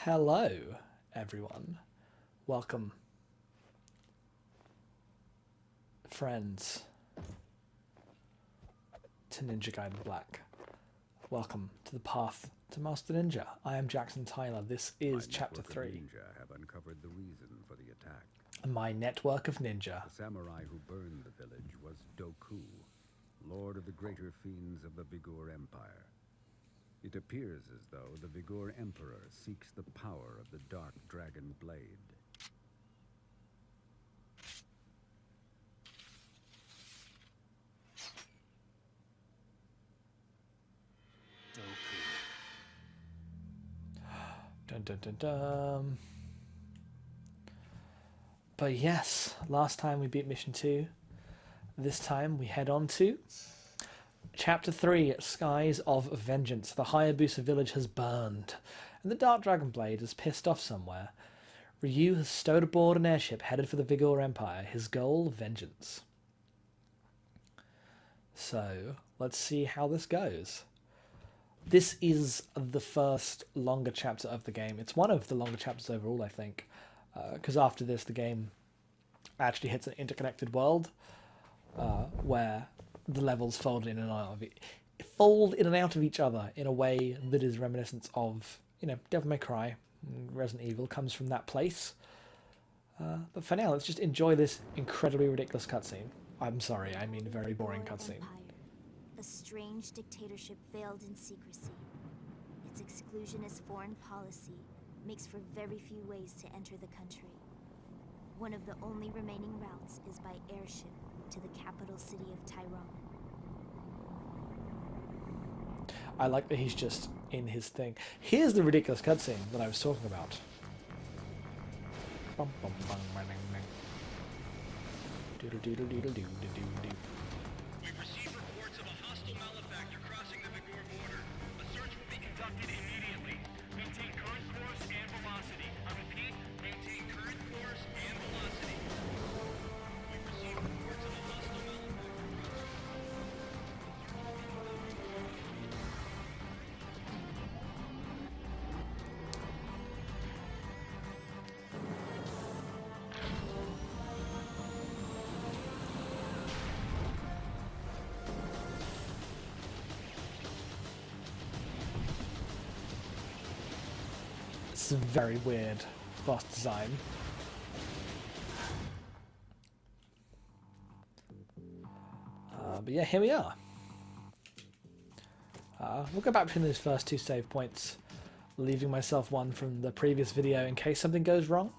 Hello, everyone. Welcome, friends, to Ninja Gaiden Black. Welcome to the path to Master Ninja. I am Jackson Tyler. This is Chapter 3. Ninja have uncovered the reason for the attack. My network of ninja. The samurai who burned the village was Doku, lord of the greater fiends of the Vigor Empire. It appears as though the Vigor Emperor seeks the power of the Dark Dragon Blade. Dun dun dun dun. But yes, last time we beat Mission 2. This time we head on to Chapter 3, Skies of Vengeance. The Hayabusa village has burned, and the Dark Dragon Blade is pissed off somewhere. Ryu has stowed aboard an airship headed for the Vigor Empire. His goal, vengeance. So, let's see how this goes. This is the first longer chapter of the game. It's one of the longer chapters overall, I think. Because after this, the game actually hits an interconnected world where the levels fold in and out of each other in a way that is reminiscent of, Devil May Cry. Resident Evil comes from that place. But for now, let's just enjoy this incredibly ridiculous cutscene. I'm sorry, I mean very boring cutscene. A strange dictatorship veiled in secrecy. Its exclusionist foreign policy makes for very few ways to enter the country. One of the only remaining routes is by airship to the capital city of Tyrone. I like that he's just in his thing. Here's the ridiculous cutscene that I was talking about. Bum, bum, bum, bang, bang. Doodle doodle doodle doodle doodle doodle. We've received reports of a hostile malefactor crossing the Vigor border. A search will be conducted immediately. Maintain current course and velocity. I repeat, maintain current course and velocity. We've received reports of a hostile malefactor. It's a very weird boss design. But yeah, here we are. We'll go back between those first two save points, leaving myself one from the previous video in case something goes wrong.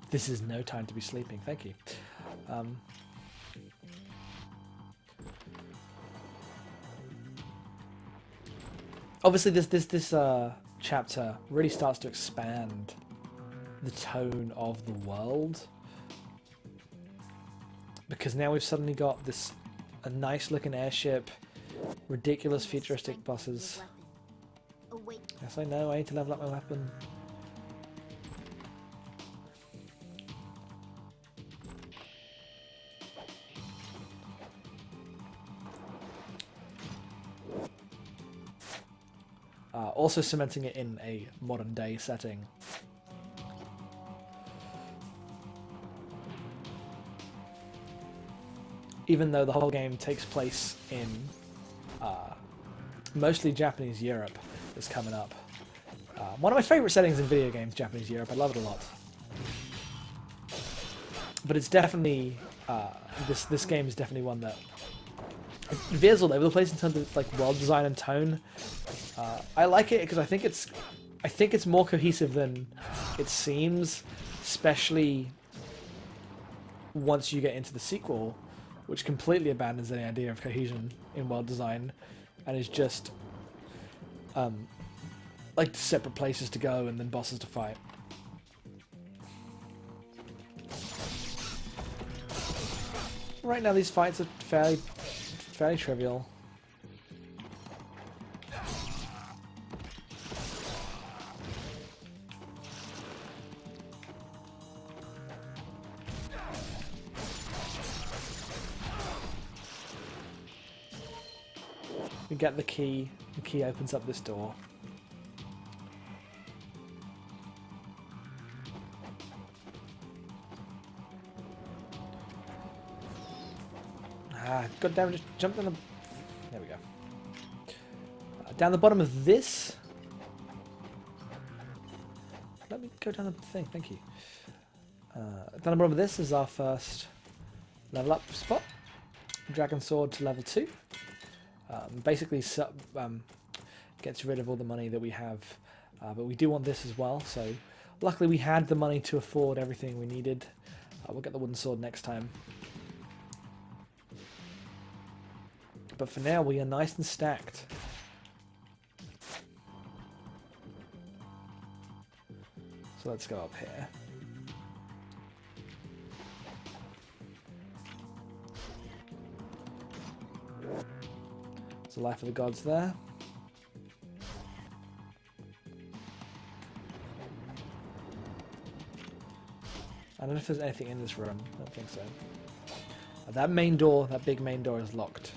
This is no time to be sleeping, thank you. Obviously this chapter really starts to expand the tone of the world, because now we've suddenly got a nice looking airship, ridiculous futuristic bosses. Yes, I know, I need to level up my weapon. Also cementing it in a modern day setting. Even though the whole game takes place in mostly Japanese Europe, is coming up. One of my favourite settings in video games, Japanese Europe. I love it a lot. But it's definitely this game is definitely one that veers all over the place in terms of like world design and tone. I like it because I think it's more cohesive than it seems, especially once you get into the sequel, which completely abandons any idea of cohesion in world design and is just like separate places to go and then bosses to fight. Right now these fights are fairly trivial. We get the key opens up this door. God damn it, just jump down the... There we go. Down the bottom of this... Let me go down the thing, thank you. Down the bottom of this is our first level up spot. Dragon Sword to level 2. Basically gets rid of all the money that we have. But we do want this as well, so... Luckily we had the money to afford everything we needed. We'll get the wooden sword next time. But for now we are nice and stacked. So let's go up here. It's the Life of the Gods there. I don't know if there's anything in this room. I don't think so. That main door, that big main door is locked.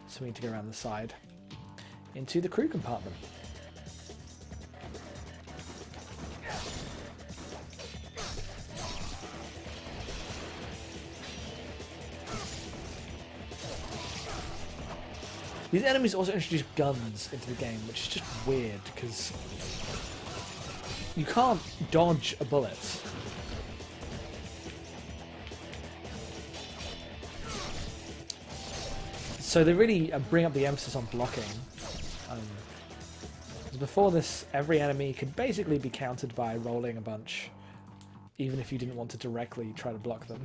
So we need to go around the side. Into the crew compartment. These enemies also introduce guns into the game, which is just weird, because you can't dodge a bullet. So they really bring up the emphasis on blocking. Because before this, every enemy could basically be countered by rolling a bunch, even if you didn't want to directly try to block them.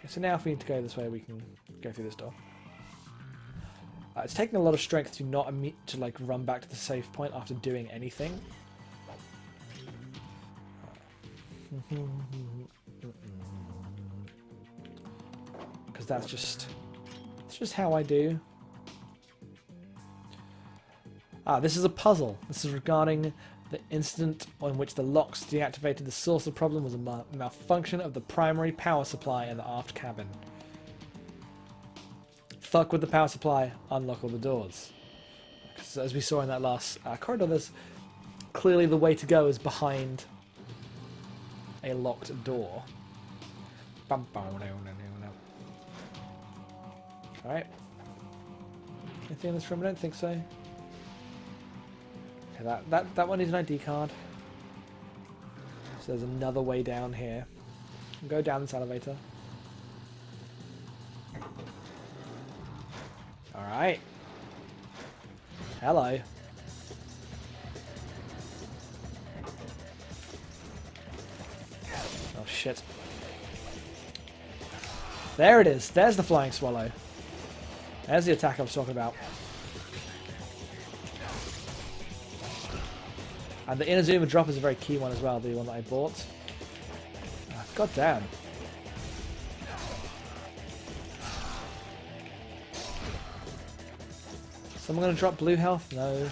So now if we need to go this way, we can go through this door. It's taking a lot of strength to not like run back to the safe point after doing anything. Because that's just how I do. This is a puzzle. This is regarding the incident in which the locks deactivated. The source of the problem was a malfunction of the primary power supply in the aft cabin. Fuck with the power supply, unlock all the doors. Because as we saw in that last corridor, there's clearly the way to go is behind a locked door. Alright. Anything in this room? I don't think so. Okay, that one needs an ID card. So there's another way down here. We'll go down this elevator. Alright. Hello. Oh shit. There it is. There's the flying swallow. There's the attack I was talking about. And the Inazuma drop is a very key one as well, the one that I bought. God damn. Someone gonna drop blue health? No.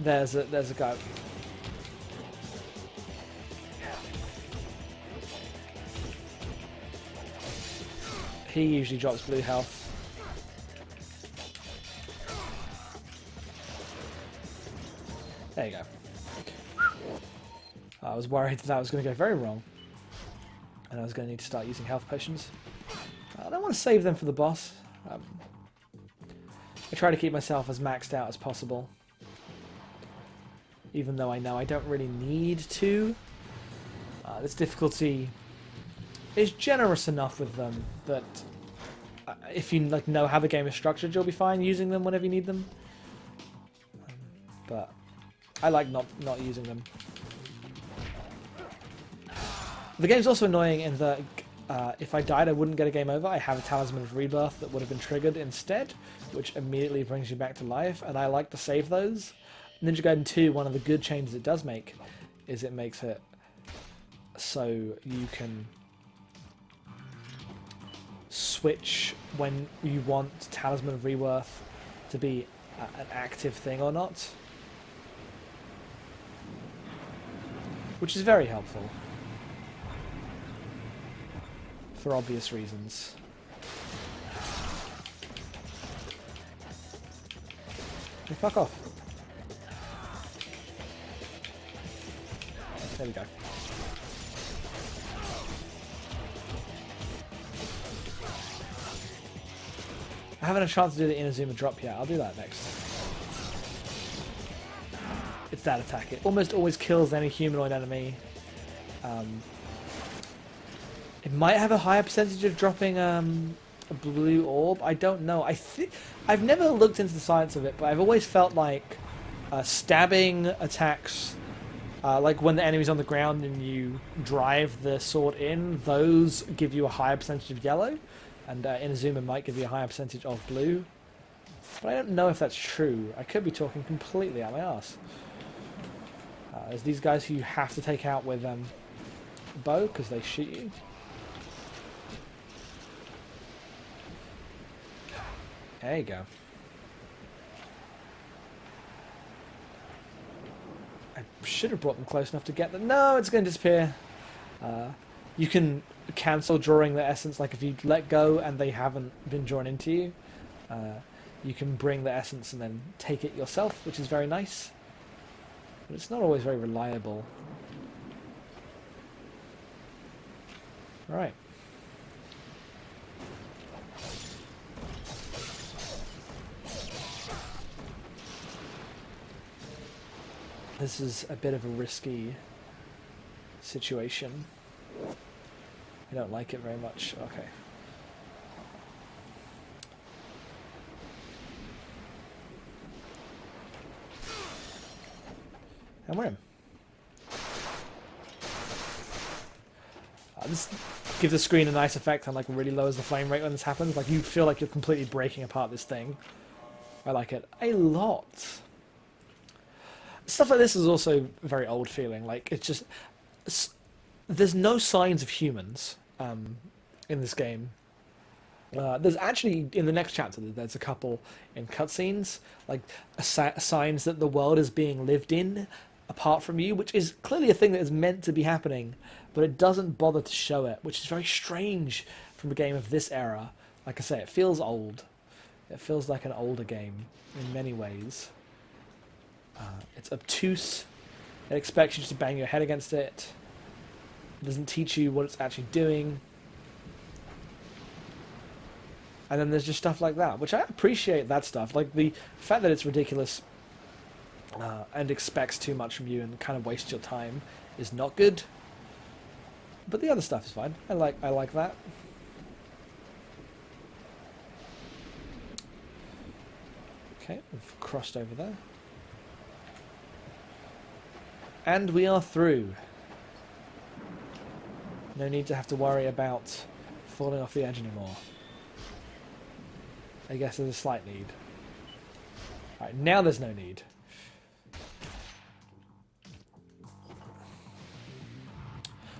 There's a guy. He usually drops blue health. There you go. I was worried that was going to go very wrong. And I was going to need to start using health potions. I don't want to save them for the boss. I try to keep myself as maxed out as possible. Even though I know I don't really need to. This difficulty is generous enough with them that if you like know how the game is structured, you'll be fine using them whenever you need them. But I like not using them. The game's also annoying in that if I died, I wouldn't get a game over. I have a Talisman of Rebirth that would have been triggered instead, which immediately brings you back to life, and I like to save those. Ninja Gaiden 2, one of the good changes it does make is it makes it so you can switch when you want Talisman of Rebirth to be an active thing or not, which is very helpful for obvious reasons. Hey, fuck off. There we go. I haven't had a chance to do the Inazuma drop yet. I'll do that next. It's that attack. It almost always kills any humanoid enemy. It might have a higher percentage of dropping a blue orb. I don't know. I've never looked into the science of it, but I've always felt like stabbing attacks, like when the enemy's on the ground and you drive the sword in, those give you a higher percentage of yellow, and Inazuma might give you a higher percentage of blue. But I don't know if that's true. I could be talking completely out my arse. There's these guys who you have to take out with a bow because they shoot you. There you go. I should have brought them close enough to get them. No, it's going to disappear. You can cancel drawing the essence, like if you let go and they haven't been drawn into you. You can bring the essence and then take it yourself, which is very nice. But it's not always very reliable. Right. This is a bit of a risky situation. I don't like it very much. Okay. And we're in. This gives the screen a nice effect and like really lowers the frame rate when this happens. Like you feel like you're completely breaking apart this thing. I like it a lot. Stuff like this is also very old feeling. Like it's just there's no signs of humans in this game. There's actually in the next chapter there's a couple in cutscenes, like signs that the world is being lived in apart from you, which is clearly a thing that is meant to be happening, but it doesn't bother to show it, which is very strange from a game of this era. Like I say, it feels old. It feels like an older game in many ways. It's obtuse. It expects you to bang your head against it. It doesn't teach you what it's actually doing. And then there's just stuff like that, which I appreciate that stuff. Like the fact that it's ridiculous and expects too much from you and kind of wastes your time is not good. But the other stuff is fine. I like that. Okay, we've crossed over there. And we are through. No need to have to worry about falling off the edge anymore. I guess there's a slight need. Alright, now there's no need.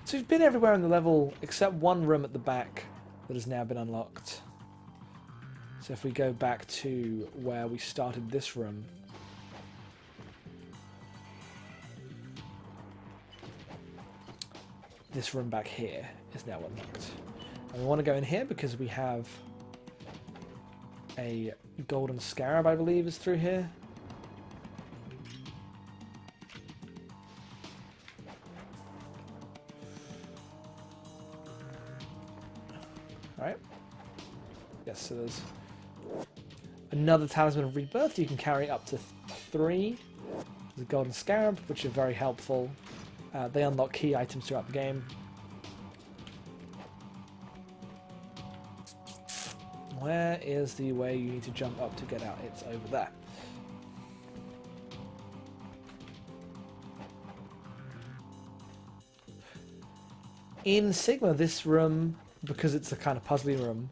So we've been everywhere in the level except one room at the back that has now been unlocked. So if we go back to where we started this room, this room back here is now unlocked. And we want to go in here because we have a golden scarab, I believe, is through here. Alright. Yes, so there's another talisman of rebirth. You can carry up to 3. There's a golden scarab, which are very helpful. They unlock key items throughout the game. Where is the way you need to jump up to get out? It's over there. In Sigma, this room, because it's a kind of puzzly room,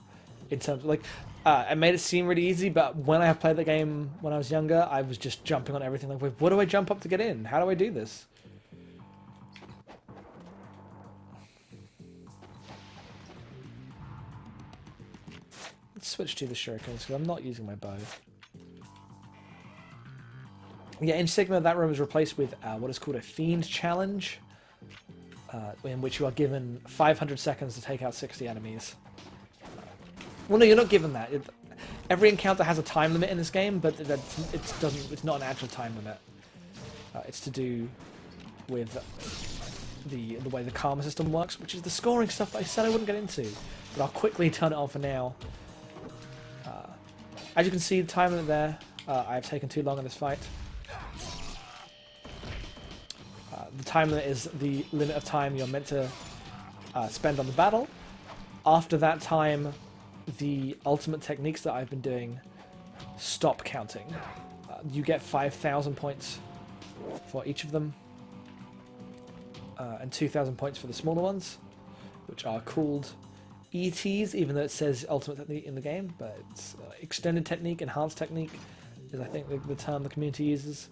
in terms of like, it made it seem really easy, but when I played the game when I was younger, I was just jumping on everything. Like, wait, what do I jump up to get in? How do I do this? Let's switch to the shurikens because I'm not using my bow. Yeah, in Sigma, that room is replaced with what is called a Fiend Challenge, in which you are given 500 seconds to take out 60 enemies. Well, no, you're not given that. every encounter has a time limit in this game, but it's not an actual time limit. It's to do with the way the karma system works, which is the scoring stuff that I said I wouldn't get into. But I'll quickly turn it on for now. As you can see, the time limit there, I've taken too long in this fight. The time limit is the limit of time you're meant to spend on the battle. After that time, the ultimate techniques that I've been doing stop counting. You get 5,000 points for each of them, and 2,000 points for the smaller ones, which are called ETs, even though it says ultimate technique in the game, but it's extended technique, enhanced technique is I think the term the community uses.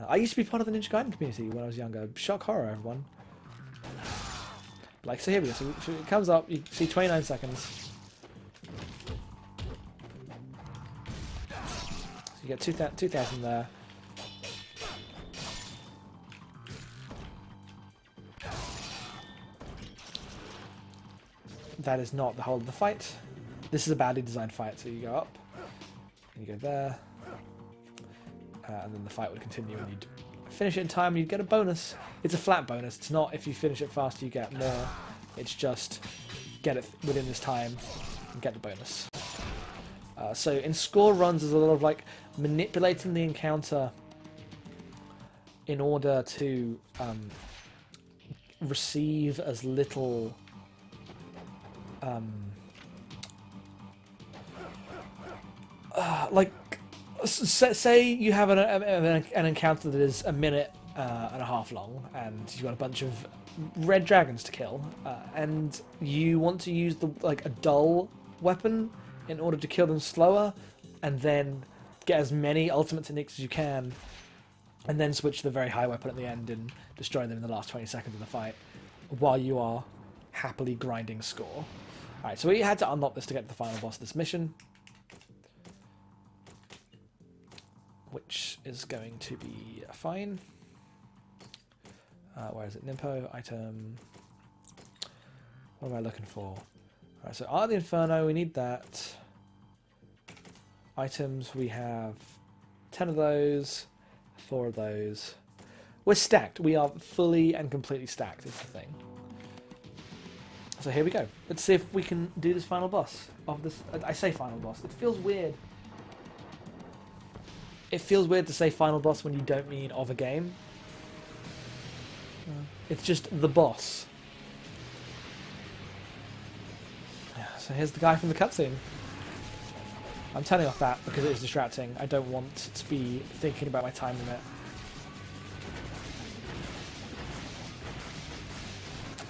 I used to be part of the Ninja Gaiden community when I was younger. Shock horror, everyone. Like, so here we go. So it comes up, you see 29 seconds. So you get 2,000 there. That is not the whole of the fight. This is a badly designed fight, so you go up, and you go there, and then the fight would continue, and you'd finish it in time, you'd get a bonus. It's a flat bonus. It's not if you finish it faster you get more. It's just get it within this time and get the bonus. So in score runs, there's a lot of like manipulating the encounter in order to receive as little like say you have an encounter that is a minute and a half long, and you've got a bunch of red dragons to kill, and you want to use a dull weapon in order to kill them slower, and then get as many ultimate techniques as you can, and then switch to the very high weapon at the end and destroy them in the last 20 seconds of the fight, while you are happily grinding score. Alright, so we had to unlock this to get to the final boss of this mission, which is going to be fine. Where is it? Nimpo, item. What am I looking for? Alright, so Art of the Inferno, we need that. Items, we have 10 of those, 4 of those. We're stacked. We are fully and completely stacked, is the thing. So here we go. Let's see if we can do this final boss of this. I say final boss. It feels weird. It feels weird to say final boss when you don't mean of a game. It's just the boss. So here's the guy from the cutscene. I'm turning off that because it is distracting. I don't want to be thinking about my time limit.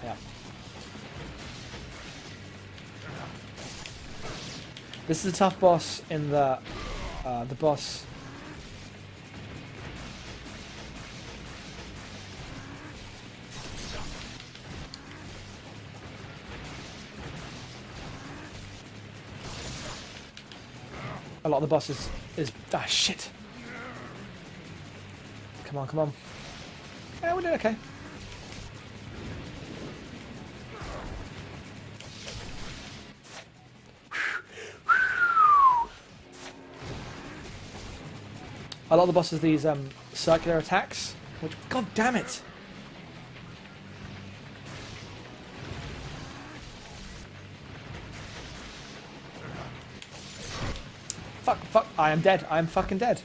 Yeah. This is a tough boss in the boss. A lot of the bosses is shit. Come on, come on. Yeah, we're doing okay. A lot of the bosses, these circular attacks, which, god damn it! Fuck, I am dead. I am fucking dead.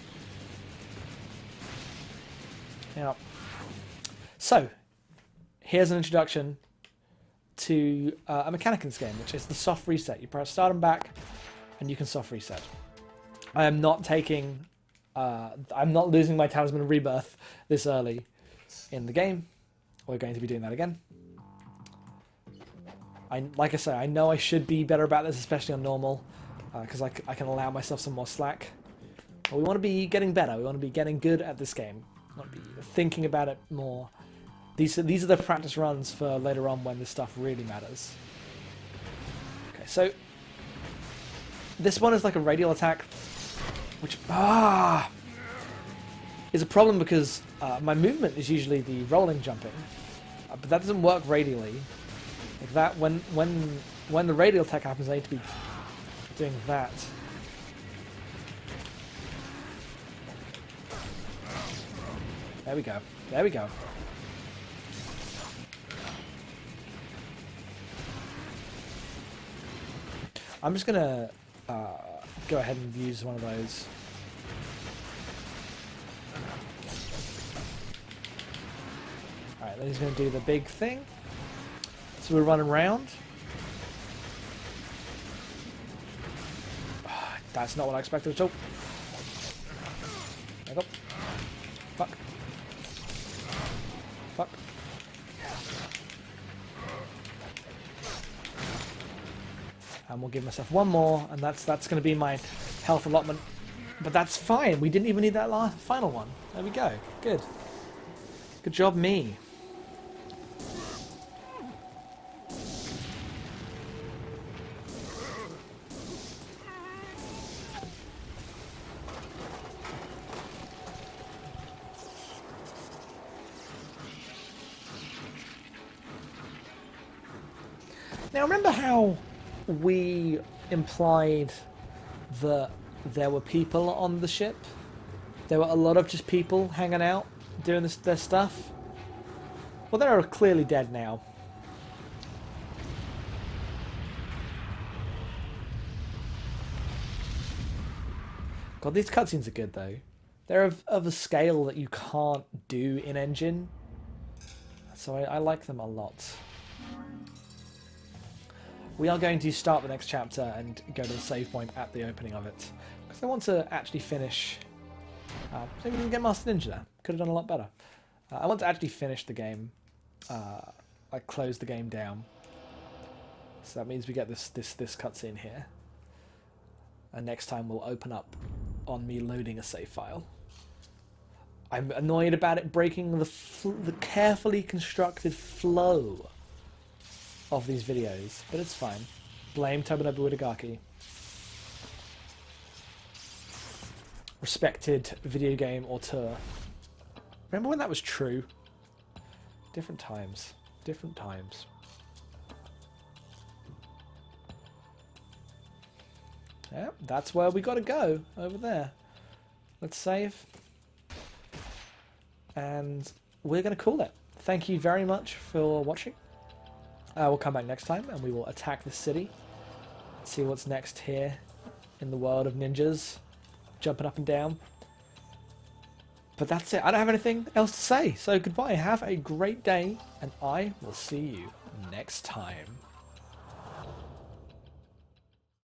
Yeah. So, here's an introduction to a mechanic in this game, which is the soft reset. You press start and back, and you can soft reset. I am not taking... I'm not losing my Talisman of Rebirth this early in the game. We're going to be doing that again. Like I say, I know I should be better about this, especially on normal, because I can allow myself some more slack. But we want to be getting better. We want to be getting good at this game. We want to be thinking about it more. These are the practice runs for later on when this stuff really matters. Okay, so this one is like a radial attack, which is a problem because my movement is usually the rolling jumping, but that doesn't work radially. Like that, when the radial attack happens, I need to be doing that. There we go. There we go. I'm just gonna go ahead and use one of those. Alright, then he's gonna do the big thing. So we're running around. That's not what I expected at all. There we go. Fuck. Fuck. And we'll give myself one more, and that's going to be my health allotment. But that's fine. We didn't even need that last final one. There we go. Good. Good job, me. Now, remember how we implied that there were people on the ship? There were a lot of just people hanging out, doing their stuff? Well, they're clearly dead now. God, these cutscenes are good, though. They're of a scale that you can't do in Engine. So I like them a lot. We are going to start the next chapter and go to the save point at the opening of it. Because I want to actually finish... maybe we didn't get Master Ninja there. Could have done a lot better. I want to actually finish the game. Like, close the game down. So that means we get this cutscene here. And next time we'll open up on me loading a save file. I'm annoyed about it breaking the carefully constructed flow of these videos, but it's fine. Blame Tomonobu Itagaki. Respected video game auteur. Remember when that was true? Different times. Different times. Yeah, that's where we gotta go, over there. Let's save. And we're gonna call it. Thank you very much for watching. We'll come back next time and we will attack the city. See what's next here in the world of ninjas. Jumping up and down. But that's it. I don't have anything else to say. So goodbye. Have a great day and I will see you next time.